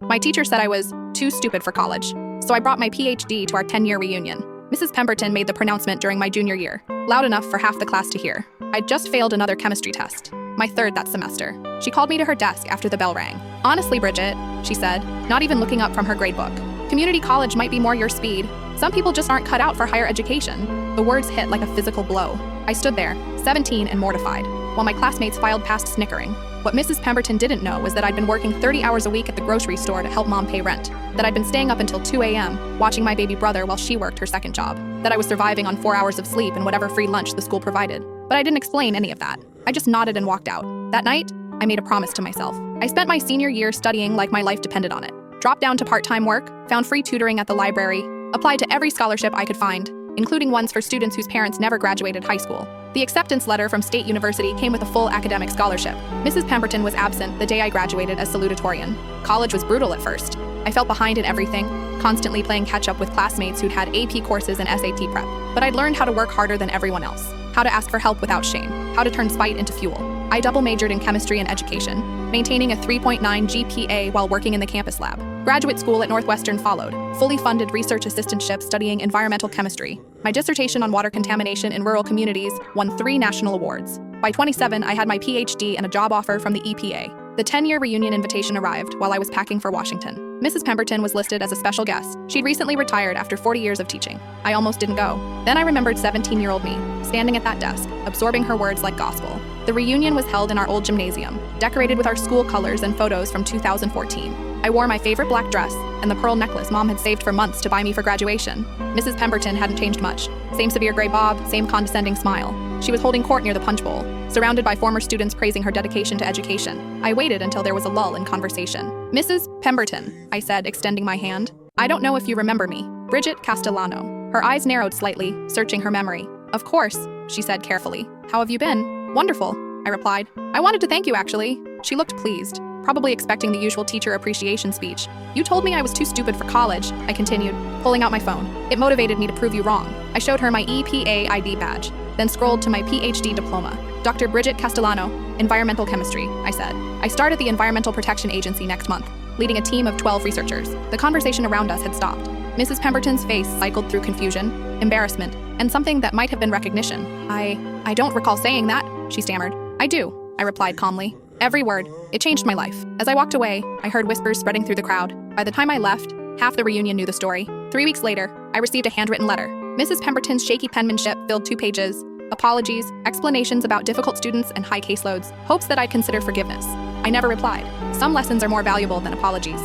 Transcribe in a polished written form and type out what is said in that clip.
My teacher said I was too stupid for college, so I brought my PhD to our 10-year reunion. Mrs. Pemberton made the pronouncement during my junior year, loud enough for half the class to hear. I'd just failed another chemistry test, my third that semester. She called me to her desk after the bell rang. "Honestly, Bridget," she said, not even looking up from her gradebook, "community college might be more your speed. Some people just aren't cut out for higher education." The words hit like a physical blow. I stood there, 17 and mortified, while my classmates filed past snickering. What Mrs. Pemberton didn't know was that I'd been working 30 hours a week at the grocery store to help Mom pay rent, that I'd been staying up until 2 a.m. watching my baby brother while she worked her second job, that I was surviving on 4 hours of sleep and whatever free lunch the school provided. But I didn't explain any of that. I just nodded and walked out. That night, I made a promise to myself. I spent my senior year studying like my life depended on it. Dropped down to part-time work, found free tutoring at the library, applied to every scholarship I could find, including ones for students whose parents never graduated high school. The acceptance letter from State University came with a full academic scholarship. Mrs. Pemberton was absent the day I graduated as salutatorian. College was brutal at first. I felt behind in everything, constantly playing catch-up with classmates who'd had AP courses and SAT prep. But I'd learned how to work harder than everyone else, how to ask for help without shame, how to turn spite into fuel. I double majored in chemistry and education, maintaining a 3.9 GPA while working in the campus lab. Graduate school at Northwestern followed, fully funded research assistantship studying environmental chemistry. My dissertation on water contamination in rural communities won 3 national awards. By 27, I had my PhD and a job offer from the EPA. The 10-year reunion invitation arrived while I was packing for Washington. Mrs. Pemberton was listed as a special guest. She'd recently retired after 40 years of teaching. I almost didn't go. Then I remembered 17-year-old me, standing at that desk, absorbing her words like gospel. The reunion was held in our old gymnasium, decorated with our school colors and photos from 2014. I wore my favorite black dress and the pearl necklace Mom had saved for months to buy me for graduation. Mrs. Pemberton hadn't changed much. Same severe gray bob, same condescending smile. She was holding court near the punch bowl, surrounded by former students praising her dedication to education. I waited until there was a lull in conversation. "Mrs. Pemberton," I said, extending my hand. "I don't know if you remember me. Bridget Castellano." Her eyes narrowed slightly, searching her memory. "Of course," she said carefully. "How have you been?" "Wonderful," I replied. "I wanted to thank you, actually." She looked pleased, probably expecting the usual teacher appreciation speech. "You told me I was too stupid for college," I continued, pulling out my phone. "It motivated me to prove you wrong." I showed her my EPA ID badge, then scrolled to my PhD diploma. "Dr. Bridget Castellano, Environmental Chemistry," I said. "I start at the Environmental Protection Agency next month, leading a team of 12 researchers." The conversation around us had stopped. Mrs. Pemberton's face cycled through confusion, embarrassment, and something that might have been recognition. I don't recall saying that," she stammered. "I do," I replied calmly. "Every word. It changed my life." As I walked away, I heard whispers spreading through the crowd. By the time I left, half the reunion knew the story. 3 weeks later, I received a handwritten letter. Mrs. Pemberton's shaky penmanship filled 2 pages. Apologies, explanations about difficult students and high caseloads, hopes that I'd consider forgiveness. I never replied. Some lessons are more valuable than apologies.